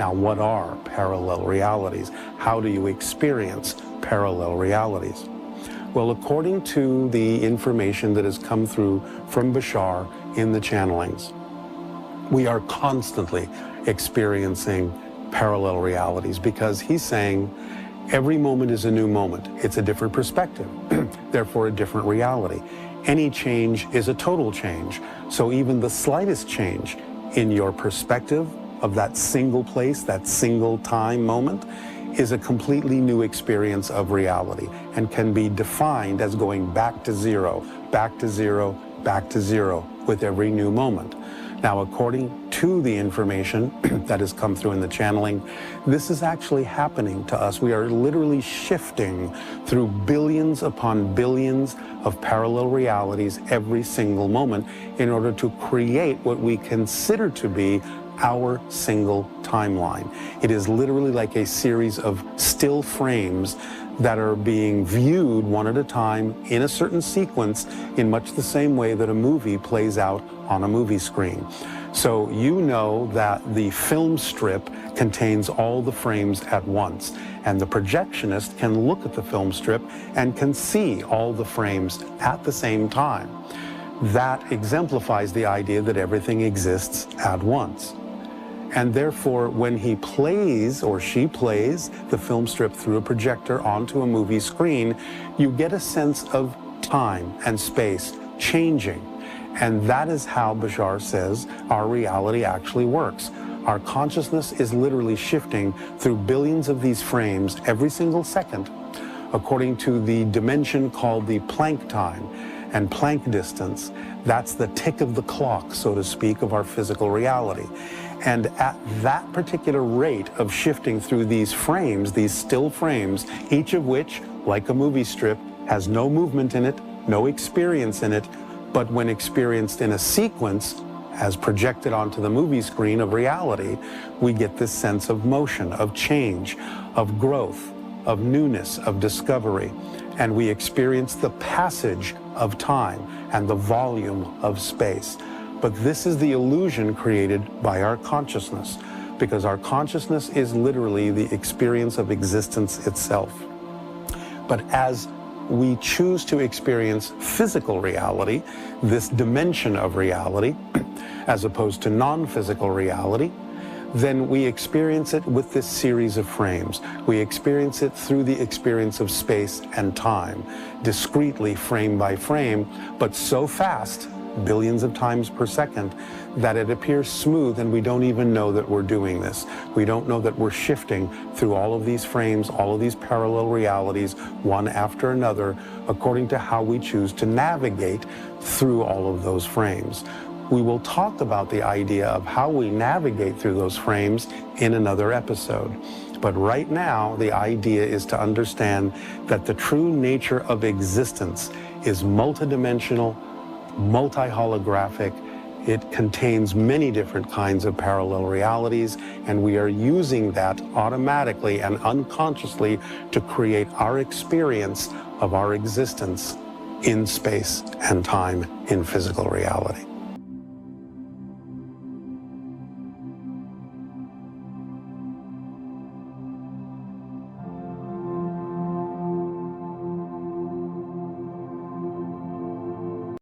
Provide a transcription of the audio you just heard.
Now, what are parallel realities? How do you experience parallel realities? Well, according to the information that has come through from Bashar in the channelings, we are constantly experiencing parallel realities because he's saying every moment is a new moment. It's a different perspective, therefore a different reality. Any change is a total change. So even the slightest change in your perspective of that single place, that single time moment, is a completely new experience of reality and can be defined as going back to zero, back to zero, back to zero with every new moment. Now, according to the information that has come through in the channeling, this is actually happening to us. We are literally shifting through billions upon billions of parallel realities every single moment in order to create what we consider to be our single timeline. It is literally like a series of still frames that are being viewed one at a time in a certain sequence in much the same way that a movie plays out on a movie screen. So you know that the film strip contains all the frames at once, and the projectionist can look at the film strip and can see all the frames at the same time. That exemplifies the idea that everything exists at once. And therefore, when he plays or she plays the film strip through a projector onto a movie screen, you get a sense of time and space changing. And that is how Bashar says our reality actually works. Our consciousness is literally shifting through billions of these frames every single second, according to the dimension called the Planck time and Planck distance. That's the tick of the clock, so to speak, of our physical reality. And at that particular rate of shifting through these frames, these still frames, each of which, like a movie strip, has no movement in it, no experience in it, but when experienced in a sequence, as projected onto the movie screen of reality, we get this sense of motion, of change, of growth, of newness, of discovery. And we experience the passage of time and the volume of space. But this is the illusion created by our consciousness, because our consciousness is literally the experience of existence itself. But as we choose to experience physical reality, this dimension of reality, as opposed to non-physical reality, then we experience it with this series of frames. We experience it through the experience of space and time, discretely, frame by frame, but so fast, billions of times per second, that it appears smooth and we don't even know that we're doing this. We don't know that we're shifting through all of these frames, all of these parallel realities, one after another, according to how we choose to navigate through all of those frames. We will talk about the idea of how we navigate through those frames in another episode. But right now, the idea is to understand that the true nature of existence is multidimensional, multi-holographic. It contains many different kinds of parallel realities, and we are using that automatically and unconsciously to create our experience of our existence in space and time in physical reality.